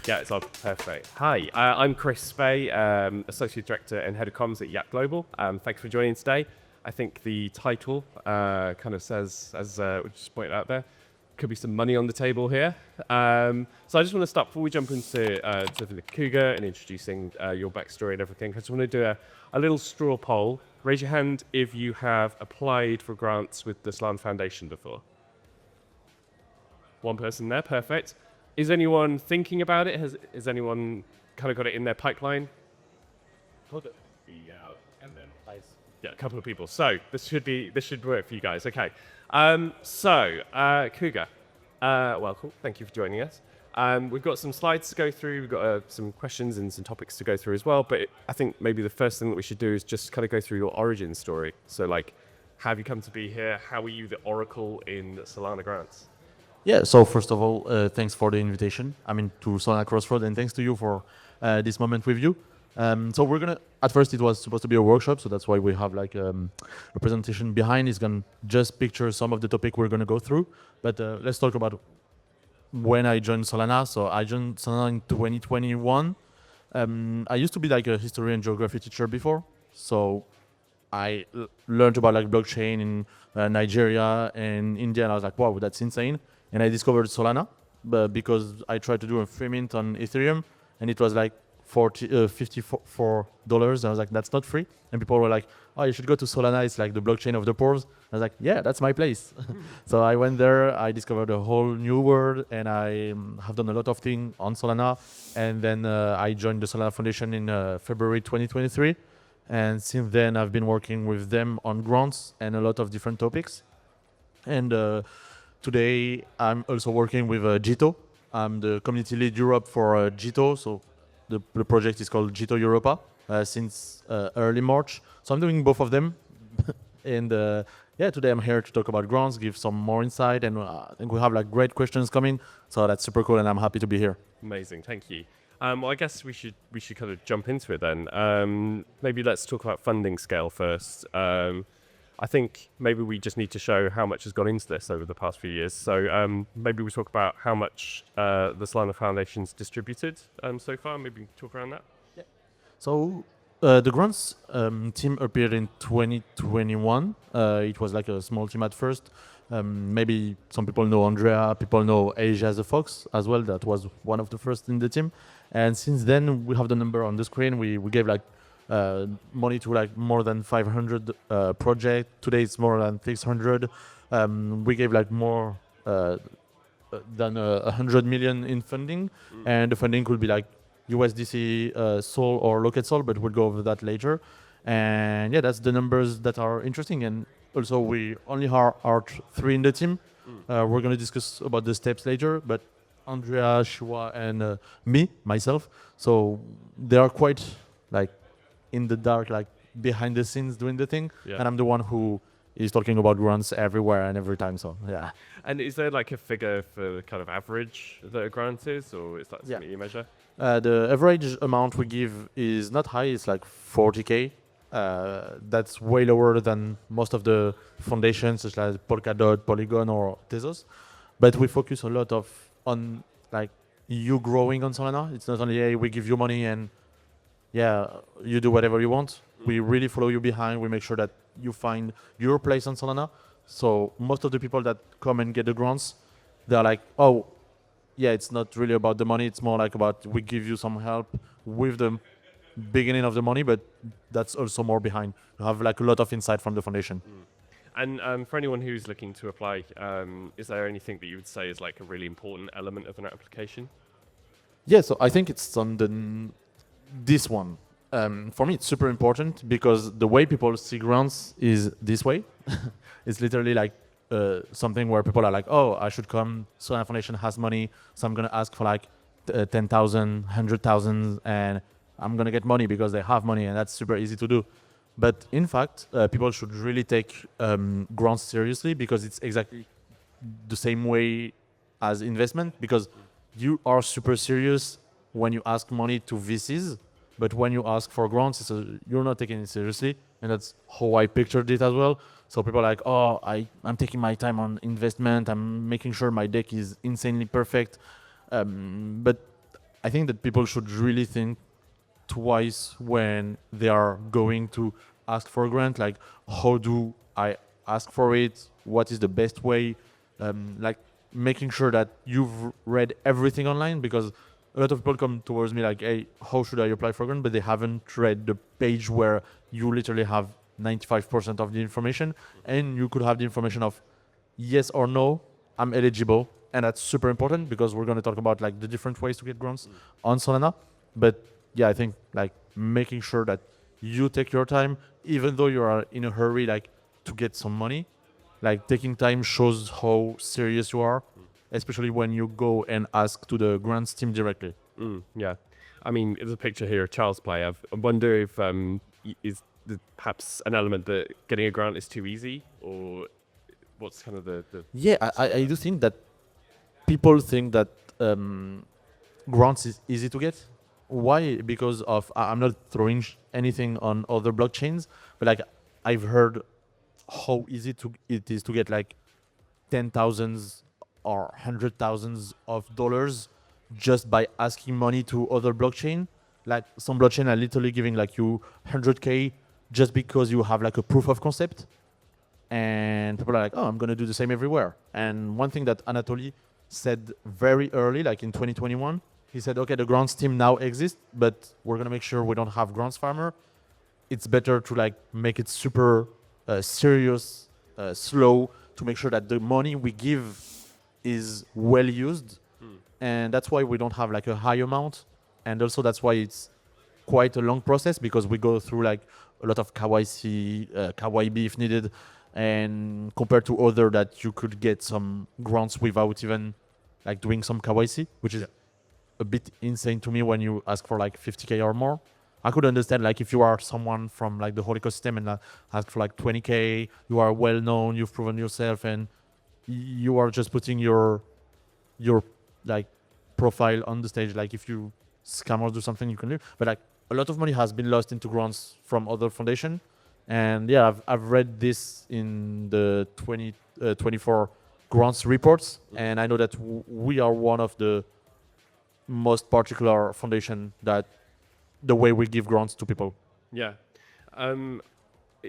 Yeah, it's on. Perfect. Hi, I'm Chris Spey, Associate Director and Head of Comms at Yap Global. Thanks for joining today. I think the title kind of says, as we just pointed out there, could be some money on the table here. So I just want to start, before we jump into the Kouga and introducing your backstory and everything, I just want to do a little straw poll. Raise your hand if you have applied for grants with the Solana Foundation before. One person there, perfect. Is anyone thinking about it? Has anyone kind of got it in their pipeline? Hold it. Yeah, and then nice. Yeah, a couple of people. So this should work for you guys. Okay. Kouga, welcome. Thank you for joining us. We've got some slides to go through. We've got some questions and some topics to go through as well. But I think maybe the first thing that we should do is just kind of go through your origin story. So like, how have you come to be here? How are you the oracle in Solana grants? Yeah, so first of all, thanks for the invitation. I mean, to Solana Crossroads, and thanks to you for this moment with you. So we're gonna, at first it was supposed to be a workshop, so that's why we have like a presentation behind. It's gonna just picture some of the topic we're gonna go through. But let's talk about when I joined Solana. So I joined Solana in 2021. I used to be like a history and geography teacher before. So I learned about like blockchain in Nigeria and India, and I was like, wow, that's insane. And I discovered Solana because I tried to do a free mint on Ethereum, and it was like $54. I was like, that's not free. And people were like, oh, you should go to Solana. It's like the blockchain of the poors. I was like, yeah, that's my place. So I went there. I discovered a whole new world, and I have done a lot of things on Solana. And then I joined the Solana Foundation in February 2023. And since then, I've been working with them on grants and a lot of different topics. And today, I'm also working with Jito. I'm the community lead Europe for Jito. So the project is called Jito Europa since early March. So I'm doing both of them. And yeah, today I'm here to talk about grants, give some more insight, and I think we have like great questions coming. So that's super cool, and I'm happy to be here. Amazing, thank you. Well, I guess we should kind of jump into it then. Maybe let's talk about funding scale first. I think maybe we just need to show how much has gone into this over the past few years. So maybe we talk about how much the Solana Foundation's distributed so far. Maybe talk around that. Yeah. So the grants team appeared in 2021. It was like a small team at first. Maybe some people know Andrea, people know Asia as a Fox as well. That was one of the first in the team. And since then, we have the number on the screen. We gave like money to like more than 500 projects. Today it's more than 600. We gave like more than 100 million in funding, and the funding could be like USDC, Sol or Locket Sol, but we'll go over that later. And yeah, that's the numbers that are interesting. And also we only are three in the team. We're going to discuss about the steps later, but Andrea, Shua, and myself. So they are quite like in the dark, like behind the scenes doing the thing. Yeah. And I'm the one who is talking about grants everywhere and every time. So yeah. And is there like a figure for the kind of average that a grant is, or is that something you measure? The average amount we give is not high. It's like 40K. That's way lower than most of the foundations, such as Polkadot, Polygon, or Tezos. But we focus a lot on like you growing on Solana. It's not only, hey, we give you money and yeah, you do whatever you want. We really follow you behind. We make sure that you find your place on Solana. So most of the people that come and get the grants, they're like, oh, yeah, it's not really about the money. It's more like about we give you some help with the beginning of the money, but that's also more behind. You have like a lot of insight from the foundation. And for anyone who's looking to apply, is there anything that you would say is like a really important element of an application? Yeah, so I think it's on this one. For me, it's super important because the way people see grants is this way. It's literally like something where people are like, oh, I should come. Solana Foundation has money, so I'm going to ask for like 10,000, 100,000, and I'm going to get money because they have money, and that's super easy to do. But in fact, people should really take grants seriously because it's exactly the same way as investment, because you are super serious when you ask money to VCs, but when you ask for grants, you're not taking it seriously. And that's how I pictured it as well. So people are like, oh, I'm taking my time on investment. I'm making sure my deck is insanely perfect. But I I think that people should really think twice when they are going to ask for a grant. Like, how do I ask for it? What is the best way? Like, making sure that you've read everything online, because a lot of people come towards me like, hey, how should I apply for a grant? But they haven't read the page where you literally have 95% of the information, and you could have the information of yes or no, I'm eligible. And that's super important, because we're going to talk about like the different ways to get grants on Solana. But yeah, I think like making sure that you take your time, even though you are in a hurry, like to get some money, like taking time shows how serious you are, especially when you go and ask to the grants team directly. Yeah. I mean, there's a picture here of Charles Play. I wonder if is perhaps an element that getting a grant is too easy, or what's kind of the Yeah, I do think that people think that grants is easy to get. Why? Because of I'm not throwing anything on other blockchains, but like I've heard how easy it is to get like 10,000s or 100,000s of dollars just by asking money to other blockchain. Like some blockchain are literally giving like you 100K just because you have like a proof of concept. And people are like, oh, I'm going to do the same everywhere. And one thing that Anatoly said very early, like in 2021, he said, okay, the grants team now exists, but we're going to make sure we don't have grants farmer. It's better to like make it super serious, slow, to make sure that the money we give is well used. And that's why we don't have like a high amount. And also that's why it's quite a long process, because we go through like a lot of KYC, KYB if needed, and compared to other that you could get some grants without even like doing some KYC, which is a bit insane to me when you ask for like 50K or more. I could understand like if you are someone from like the whole ecosystem and ask for like 20K, you are well known, you've proven yourself, and you are just putting your like profile on the stage. Like if you scam or do something, you can do. But like a lot of money has been lost into grants from other foundation. And yeah, I've read this in the 2024 grants reports, and I know that we are one of the most particular foundation that the way we give grants to people. Yeah.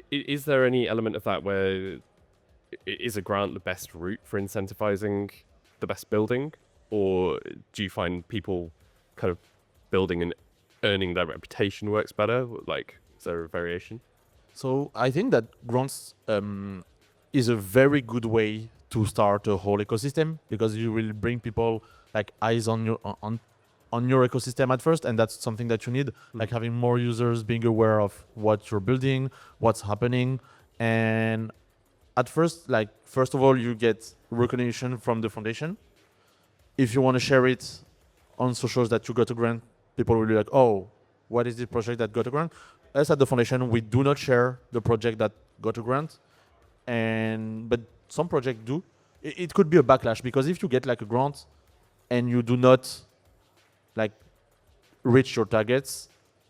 Is there any element of that where is a grant the best route for incentivizing the best building, or do you find people kind of building and earning their reputation works better? Like, is there a variation? So I think that grants is a very good way to start a whole ecosystem, because you will bring people like eyes on your ecosystem at first, and that's something that you need, like having more users being aware of what you're building, what's happening. And at first, like first of all, you get recognition from the foundation. If you want to share it on socials that you got a grant, people will be like, oh, what is this project that got a grant? Us at the foundation, we do not share the project that got a grant, but some projects do. It could be a backlash, because if you get like a grant and you do not like reach your targets,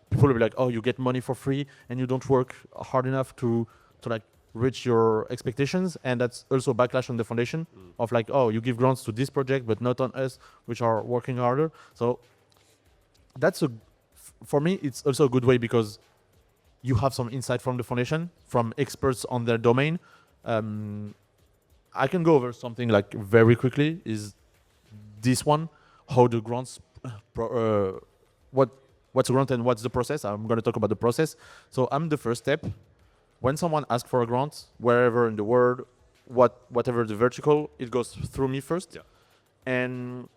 people will be like, oh, you get money for free and you don't work hard enough to like reach your expectations. And that's also backlash on the foundation of like, oh, you give grants to this project but not on us, which are working harder. So that's for me, it's also a good way, because you have some insight from the foundation, from experts on their domain. I can go over something like very quickly, is this one, how the grants, what's a grant and what's the process. I'm going to talk about the process. So I'm the first step. When someone asks for a grant, wherever in the world, whatever the vertical, it goes through me first. Yeah. And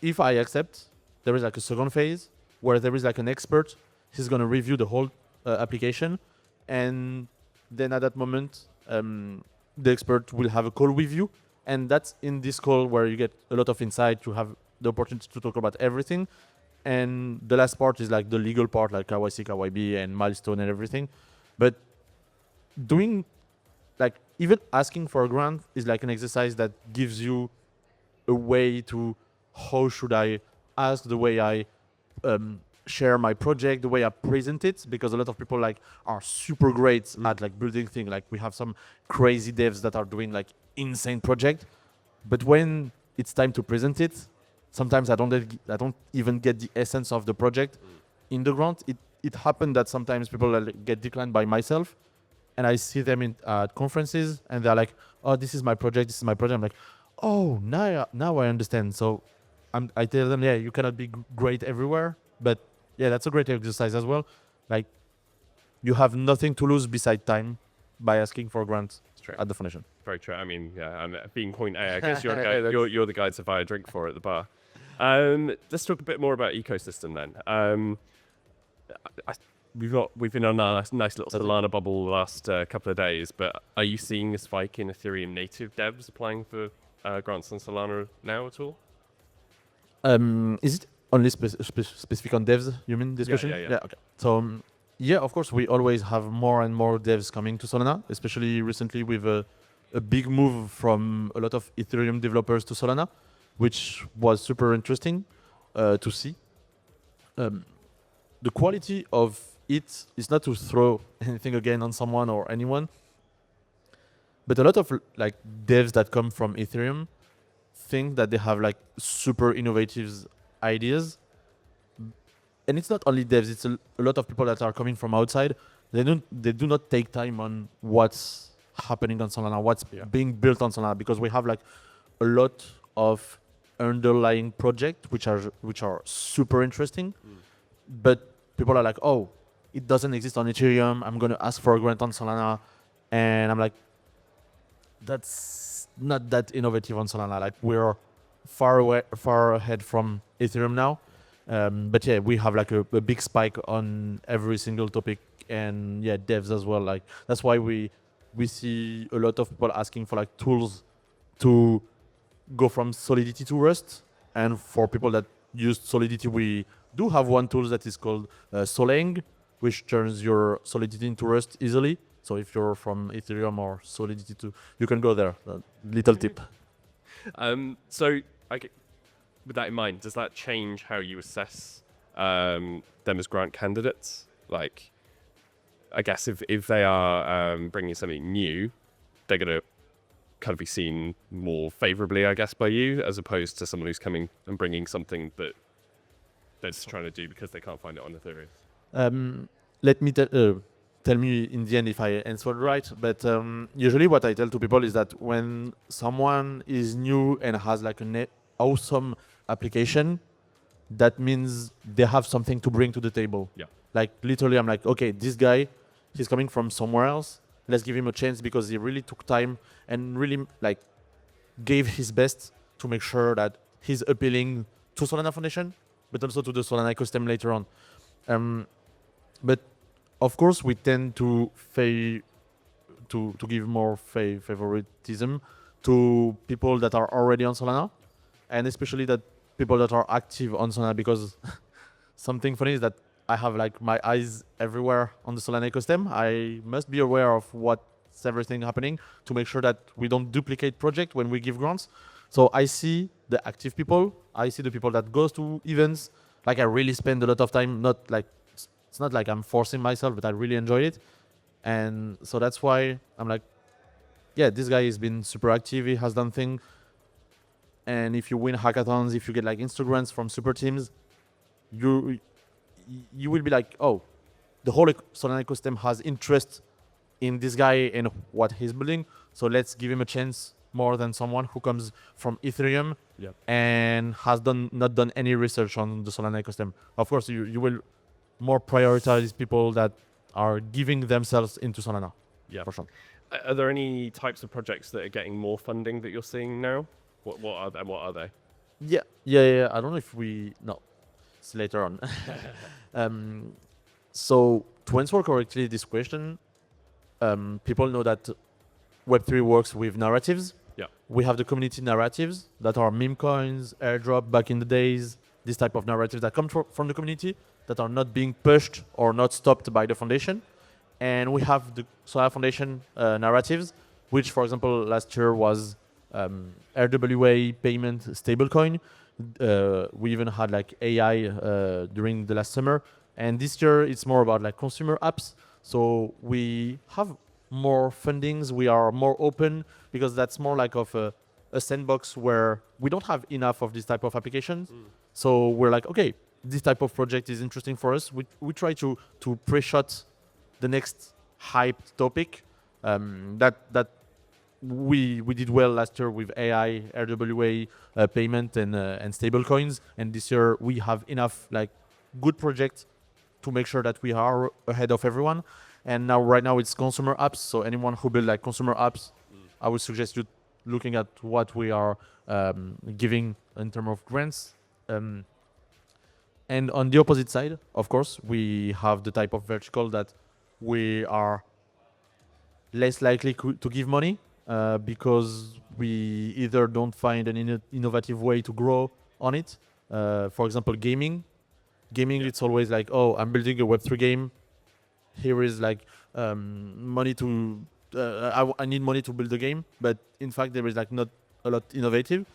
if I accept, there is like a second phase where there is like an expert. He's going to review the whole application, and then at that moment the expert will have a call with you, and that's in this call where you get a lot of insight. You have the opportunity to talk about everything, and the last part is like the legal part, like KYC, KYB, and milestone and everything. But doing like even asking for a grant is like an exercise that gives you a way to how should I ask, the way I share my project, the way I present it, because a lot of people like are super great at like building things. Like we have some crazy devs that are doing like insane project, but when it's time to present it, sometimes I don't even get the essence of the project in the grant. It happened that sometimes people get declined by myself, and I see them at conferences, and they're like, "Oh, this is my project. This is my project." I'm like, "Oh, now I understand." So I tell them, "Yeah, you cannot be great everywhere, but yeah, that's a great exercise as well. Like, you have nothing to lose beside time by asking for grants It's true. at the foundation." Very true. I mean, yeah, and being point A, I guess you're, the guy, you're the guy to buy a drink for at the bar. Let's talk a bit more about ecosystem then. We've been on a nice little Solana bubble the last couple of days, but are you seeing a spike in Ethereum native devs applying for grants on Solana now at all? Is it only specific on devs? You mean this question? Yeah. Okay. So yeah, of course, we always have more and more devs coming to Solana, especially recently with a big move from a lot of Ethereum developers to Solana, which was super interesting to see. The quality of it is not to throw anything again on someone or anyone, but a lot of like devs that come from Ethereum think that they have like super innovative ideas, and it's not only devs; it's a lot of people that are coming from outside. They do not take time on what's happening on Solana, what's being built on Solana, because we have like a lot of underlying projects which are super interesting, but people are like, "Oh, it doesn't exist on Ethereum. I'm gonna ask for a grant on Solana," and I'm like, that's not that innovative on Solana. Like, we're far ahead from Ethereum now. But yeah, we have like a big spike on every single topic, and yeah, devs as well. Like, that's why we see a lot of people asking for like tools to go from Solidity to Rust. And for people that use Solidity, we do have one tool that is called Solang, which turns your Solidity into Rust easily. So if you're from Ethereum or Solidity 2, you can go there. Little tip. So with that in mind, does that change how you assess them as grant candidates? Like, I guess if they are bringing something new, they're going to kind of be seen more favorably, I guess, by you, as opposed to someone who's coming and bringing something that they're just trying to do because they can't find it on Ethereum. Let me tell me in the end if I answered right. But usually what I tell to people is that when someone is new and has like an awesome application, that means they have something to bring to the table. Yeah. Like, literally, I'm like, okay, this guy, he's coming from somewhere else. Let's give him a chance, because he really took time and really like gave his best to make sure that he's appealing to Solana Foundation, but also to the Solana ecosystem later on. But of course, we tend to give more favoritism to people that are already on Solana, and especially that people that are active on Solana, because something funny is that I have like my eyes everywhere on the Solana ecosystem. I must be aware of what's everything happening to make sure that we don't duplicate project when we give grants. So I see the active people. I see the people that goes to events. Like, I really spend a lot of time, it's not like I'm forcing myself, but I really enjoy it. And so that's why I'm like, yeah, this guy has been super active. He has done things. And if you win hackathons, if you get like Instagrams from super teams, you will be like, oh, the whole Solana ecosystem has interest in this guy and what he's building. So let's give him a chance more than someone who comes from Ethereum and has not done any research on the Solana ecosystem. Of course, you will more prioritize people that are giving themselves into Solana. Yeah, for sure. Are there any types of projects that are getting more funding that you're seeing now? What are they? Yeah. I don't know if no, it's later on. So to answer correctly this question, people know that Web3 works with narratives. Yeah. We have the community narratives that are meme coins, airdrop back in the days, this type of narratives that come from the community that are not being pushed or not stopped by the foundation. And we have the Solana Foundation narratives, which, for example, last year was RWA payment stablecoin. We even had like AI during the last summer. And this year it's more about like consumer apps. So we have more fundings. We are more open because that's more like of a a sandbox where we don't have enough of this type of applications. So we're like, okay, this type of project is interesting for us. We try to pre-shot the next hyped topic. That we did well last year with AI, RWA, payment, and stable coins. And this year we have enough like good projects to make sure that we are ahead of everyone. And now right now it's consumer apps. So anyone who build like consumer apps, I would suggest you looking at what we are giving in terms of grants. And on the opposite side, of course, we have the type of vertical that we are less likely to give money because we either don't find an innovative way to grow on it. For example, gaming. It's always like, oh, I'm building a Web3 game. Here is like money to, I need money to build the game. But in fact, there is like not a lot innovative.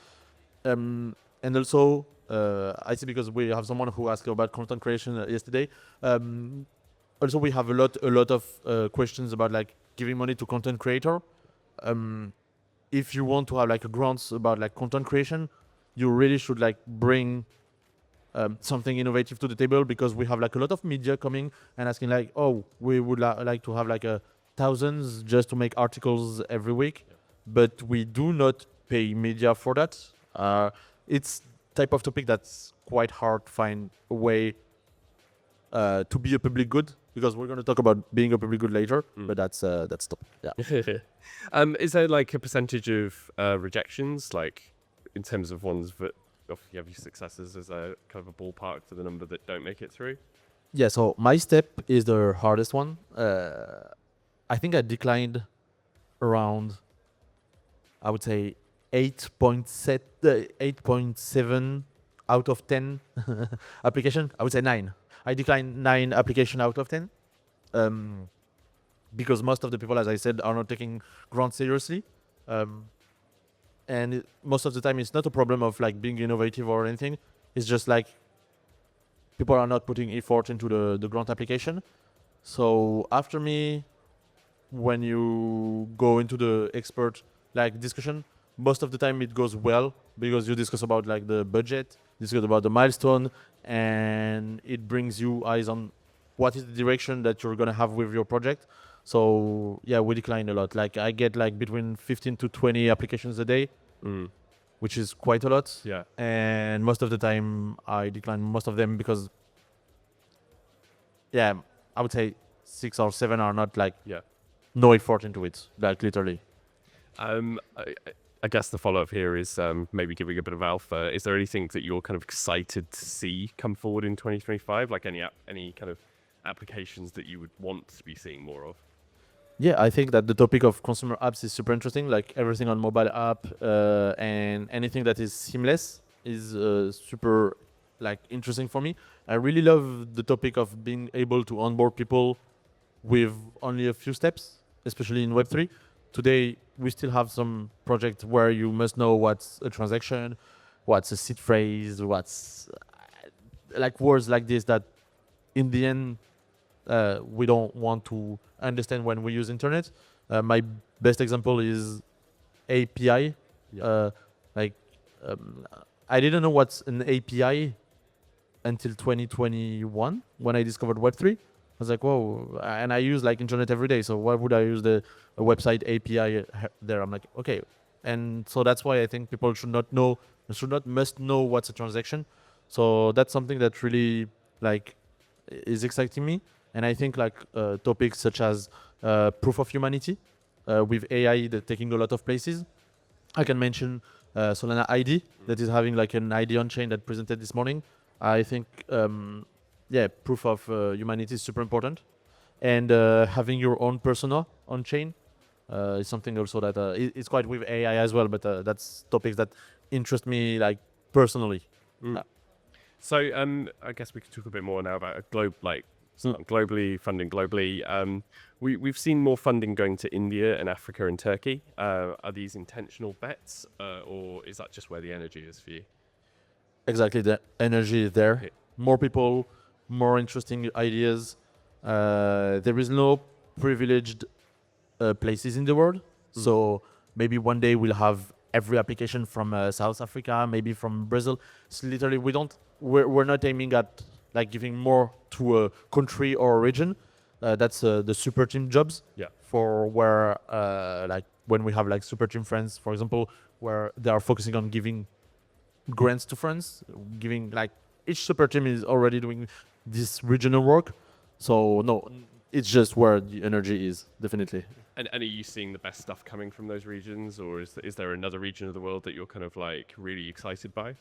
And also, I see because we have someone who asked about content creation yesterday. Also, we have a lot of questions about like giving money to content creator. If you want to have like a grants about like content creation, you really should like bring something innovative to the table, because we have like a lot of media coming and asking like, oh, we would like to have like thousands just to make articles every week, but we do not pay media for that. It's type of topic that's quite hard to find a way to be a public good, because we're going to talk about being a public good later, but that's topic. Yeah. Is there like a percentage of rejections, like in terms of ones that you have your successes? Is there kind of a ballpark to the number that don't make it through? Yeah, so my step is the hardest one. I think I declined around, I would say, 8.7 out of 10 application. I would say 9. I declined 9 application out of 10 because most of the people, as I said, are not taking grants seriously. And most of the time, it's not a problem of like being innovative or anything. It's just like people are not putting effort into the grant application. So after me, when you go into the expert like discussion, most of the time it goes well, because you discuss about like the budget, discuss about the milestone, and it brings you eyes on what is the direction that you're gonna have with your project. So yeah, we decline a lot. Like I get like between 15 to 20 applications a day, which is quite a lot. Yeah. And most of the time I decline most of them because, yeah, I would say 6 or 7 are not like no effort into it, like literally. I guess the follow-up here is maybe giving a bit of alpha. Is there anything that you're kind of excited to see come forward in 2025? Like any kind of applications that you would want to be seeing more of? Yeah, I think that the topic of consumer apps is super interesting. Like everything on mobile app and anything that is seamless is super like interesting for me. I really love the topic of being able to onboard people with only a few steps, especially in Web3. Today, we still have some projects where you must know what's a transaction, what's a seed phrase, what's like words like this that in the end, we don't want to understand when we use internet. My best example is API. I didn't know what's an API until 2021 when I discovered Web3. I was like, whoa, and I use like internet every day. So why would I use a website API there? I'm like, okay. And so that's why I think people must know what's a transaction. So that's something that really like is exciting me. And I think like topics such as proof of humanity with AI taking a lot of places. I can mention Solana ID that is having like an ID on chain that presented this morning. I think proof of humanity is super important, and having your own persona on chain is something also that it's quite with AI as well. But that's topics that interest me like personally. So I guess we could talk a bit more now about globally funding globally. We've seen more funding going to India and Africa and Turkey. Are these intentional bets, or is that just where the energy is for you? Exactly, the energy is there. More people, more interesting ideas. There is no privileged places in the world. So maybe one day we'll have every application from South Africa, maybe from Brazil. It's literally we're not aiming at like giving more to a country or a region. That's the super team jobs. Yeah. For where like when we have like super team friends, for example, where they are focusing on giving grants to friends, giving like each super team is already doing this regional work. So no, it's just where the energy is, definitely. And are you seeing the best stuff coming from those regions, or is there another region of the world that you're kind of like really excited by?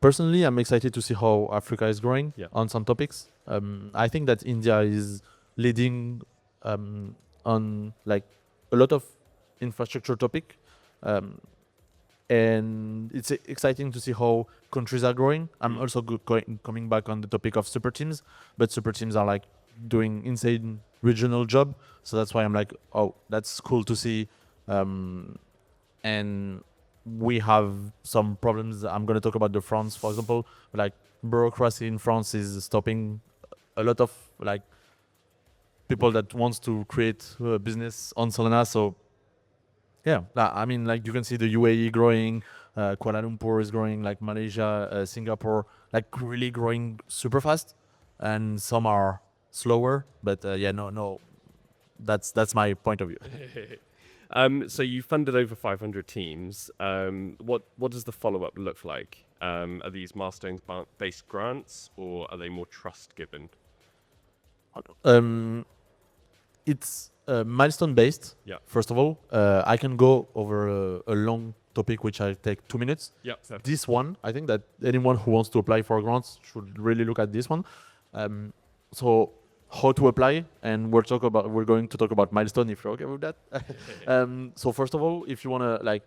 Personally, I'm excited to see how Africa is growing Yeah. on some topics. I think that India is leading on like a lot of infrastructure topic, and it's exciting to see how countries are growing. I'm also coming back on the topic of super teams, but super teams are like doing insane regional job, so that's why I'm like, oh, that's cool to see. And we have some problems. I'm going to talk about the France, for example. Like bureaucracy in France is stopping a lot of like people that wants to create a business on Solana. So yeah, I mean, like you can see the UAE growing, Kuala Lumpur is growing, like Malaysia, Singapore, like really growing super fast, and some are slower. But yeah, no, that's my point of view. So you funded over 500 teams. What does the follow up look like? Are these milestones based grants, or are they more trust given? It's milestone based. Yeah. First of all, I can go over a long topic which I take 2 minutes. Yeah. This one, I think that anyone who wants to apply for grants should really look at this one. So how to apply, and we're going to talk about milestone if you're okay with that. So first of all, if you wanna like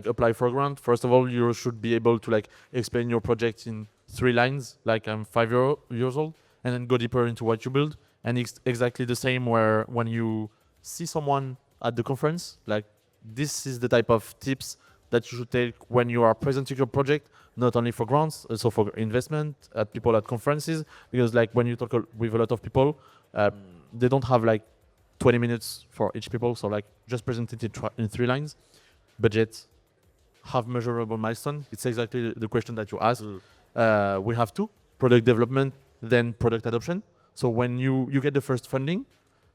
apply for a grant, first of all you should be able to like explain your project in 3 lines, like I'm 5 years old, and then go deeper into what you build. And it's exactly the same where when you see someone at the conference, like this is the type of tips that you should take when you are presenting your project, not only for grants, also for investment at people at conferences. Because like when you talk with a lot of people, they don't have like 20 minutes for each people. So like just present it in 3 lines. Budget, have measurable milestone. It's exactly the question that you asked. We have 2, product development, then product adoption. So when you get the first funding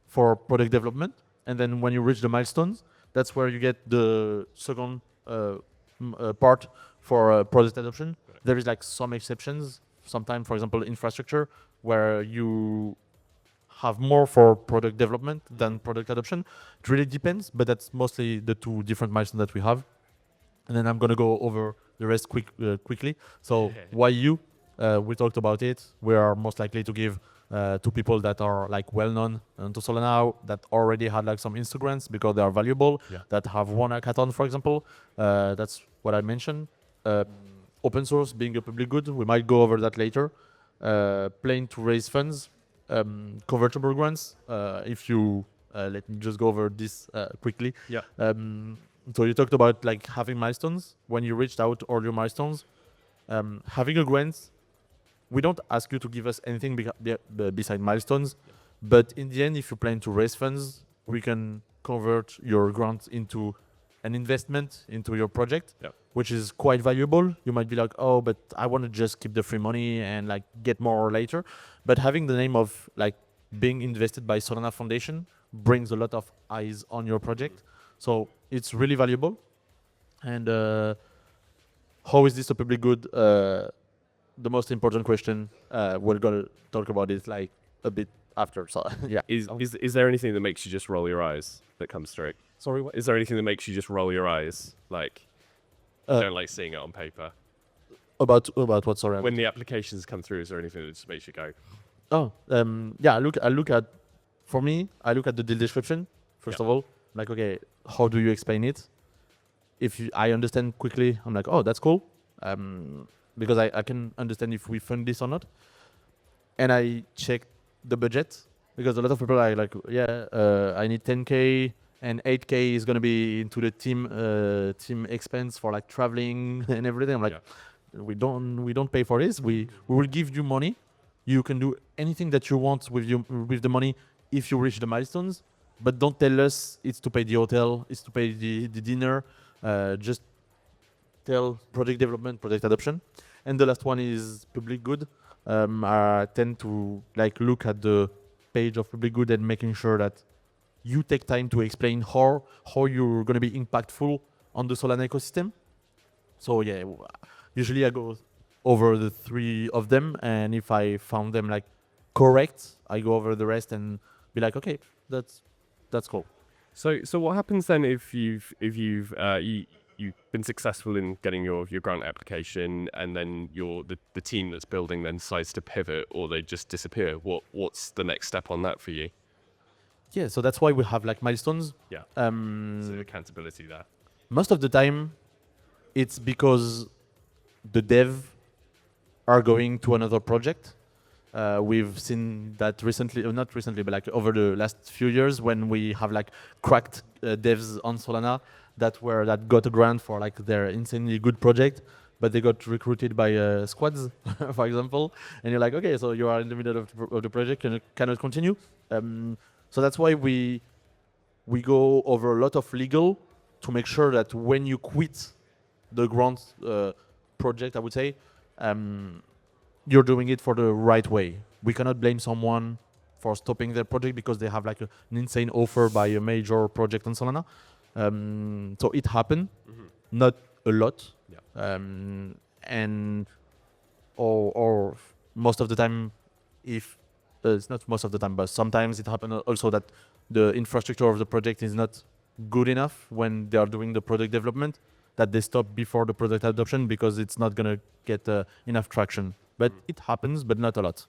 for product development, and then when you reach the milestones, that's where you get the second part for product adoption. There is like some exceptions. Sometimes, for example, infrastructure, where you have more for product development than product adoption. It really depends, but that's mostly the 2 different milestones that we have. And then I'm gonna go over the rest quickly. So why you? We talked about it. We are most likely to give to people that are like well known to Solana, that already had like some Instagrams because they are valuable, that have won a hackathon, for example. That's what I mentioned. Open source being a public good, we might go over that later. Playing to raise funds, convertible grants. If you let me just go over this quickly. Yeah. So you talked about like having milestones. When you reached out all your milestones, having a grant, we don't ask you to give us anything beside milestones, but in the end, if you plan to raise funds, we can convert your grant into an investment into your project, which is quite valuable. You might be like, oh, but I want to just keep the free money and like get more later. But having the name of like being invested by Solana Foundation brings a lot of eyes on your project. So it's really valuable. And how is this a public good? The most important question, we're gonna talk about it like a bit after. So yeah. Is there anything that makes you just roll your eyes that comes straight? Sorry, what? Is there anything that makes you just roll your eyes, like you don't like seeing it on paper? About what? Sorry. When the applications come through, is there anything that just makes you go? Oh, yeah. I look at. For me, I look at the deal description first of all. Like, okay, how do you explain it? If I understand quickly, I'm like, oh, that's cool. Because I can understand if we fund this or not. And I check the budget, because a lot of people are like, I need 10K and 8K is going to be into the team expense for like traveling and everything. I'm like, we don't pay for this. We will give you money. You can do anything that you want with the money if you reach the milestones. but don't tell us it's to pay the hotel, it's to pay the dinner. Just tell project development, project adoption. And the last one is public good. I tend to like look at the page of public good and making sure that you take time to explain how you're going to be impactful on the Solana ecosystem. So yeah, usually I go over the 3 of them, and if I found them like correct, I go over the rest and be like, okay, that's cool. So what happens then if you've been successful in getting your grant application, and then the team that's building then decides to pivot, or they just disappear? What's the next step on that for you? Yeah, so that's why we have like milestones. Yeah. So accountability there. Most of the time, it's because the dev are going to another project. We've seen that recently, not recently, but like over the last few years, when we have like cracked devs on Solana that got a grant for like their insanely good project, but they got recruited by squads, for example, and you're like, okay, so you are in the middle of the project and you cannot continue. So that's why we go over a lot of legal to make sure that when you quit the grant project, I would say, you're doing it for the right way. We cannot blame someone for stopping their project because they have like an insane offer by a major project on Solana. So it happened, not a lot, and or most of the time, if it's not most of the time, but sometimes it happens also that the infrastructure of the project is not good enough when they are doing the product development, that they stop before the product adoption because it's not going to get enough traction. But it happens, but not a lot.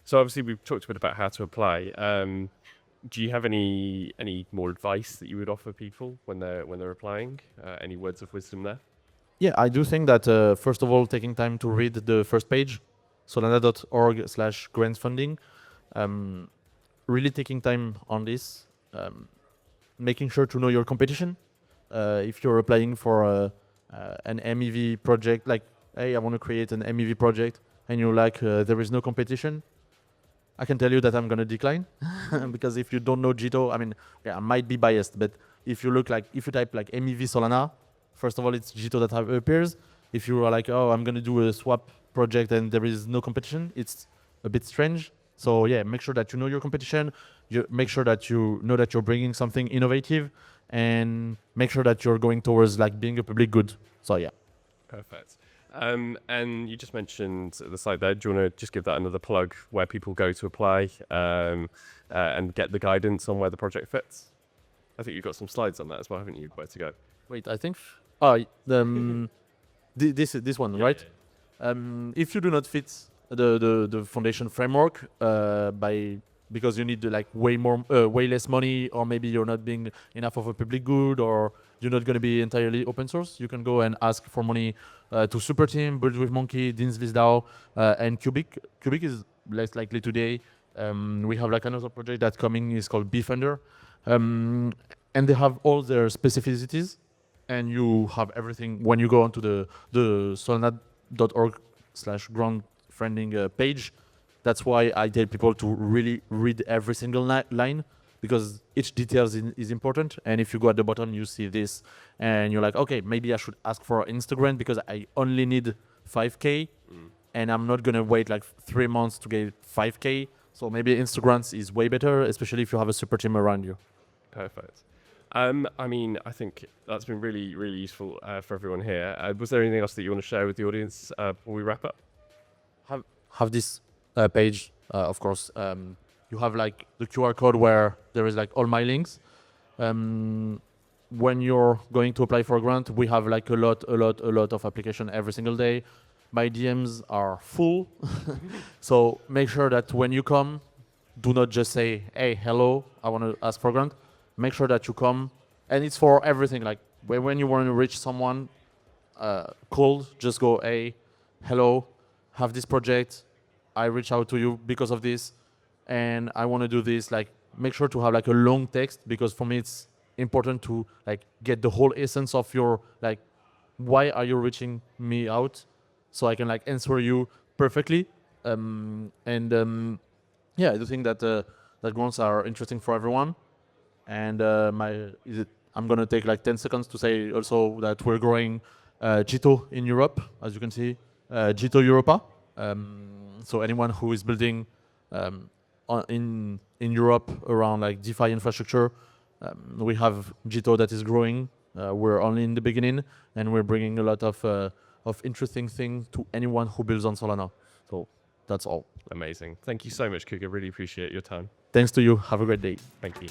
So obviously we've talked a bit about how to apply. Do you have any more advice that you would offer people when they're applying? Any words of wisdom there? Yeah, I do think that first of all, taking time to read the first page, solana.org/grant funding, really taking time on this, making sure to know your competition. If you're applying for an MEV project, like, hey, I want to create an MEV project, and you're like, there is no competition, I can tell you that I'm going to decline. Because if you don't know Jito, I mean, yeah, I might be biased, but if you type like MEV Solana, first of all, it's Jito that appears. If you are like, oh, I'm going to do a swap project and there is no competition, it's a bit strange. So yeah, make sure that you know your competition. You make sure that you know that you're bringing something innovative, and make sure that you're going towards like being a public good. So yeah. Perfect. And you just mentioned the site there. Do you want to just give that another plug where people go to apply and get the guidance on where the project fits? I think you've got some slides on that as well, haven't you? Where to go? Wait, I think this one, right? Yeah. If you do not fit the foundation framework because you need like way less money, or maybe you're not being enough of a public good, or you're not going to be entirely open source, you can go and ask for money to Superteam, Build with Monkey, Dean's List DAO, and Cubic. Cubic is less likely today. We have like another project that's coming, is called Beefunder, and they have all their specificities, and you have everything when you go onto the solana.org/grant funding page. That's why I tell people to really read every single line, because each detail is important. And if you go at the bottom, you see this, and you're like, okay, maybe I should ask for Instagram because I only need 5K, and I'm not gonna wait like 3 months to get 5K. So maybe Instagram is way better, especially if you have a super team around you. Perfect. I mean, I think that's been really, really useful for everyone here. Was there anything else that you want to share with the audience before we wrap up? Have this page, of course. You have like the QR code where there is like all my links. When you're going to apply for a grant, we have like a lot of application every single day. My DMs are full. So make sure that when you come, do not just say, hey, hello, I want to ask for a grant. Make sure that you come, and it's for everything. Like when you want to reach someone cold, just go, hey, hello, have this project. I reach out to you because of this, and I want to do this. Like, make sure to have like a long text, because for me it's important to like get the whole essence of your like, why are you reaching me out, so I can like answer you perfectly. Yeah, I do think that that grants are interesting for everyone. And I'm gonna take like 10 seconds to say also that we're growing Jito in Europe, as you can see, Jito Europa. So anyone who is building in Europe around like DeFi infrastructure, we have Jito that is growing. We're only in the beginning, and we're bringing a lot of interesting things to anyone who builds on Solana. So that's all. Amazing. Thank you so much, Kouga. Really appreciate your time. Thanks to you. Have a great day. Thank you.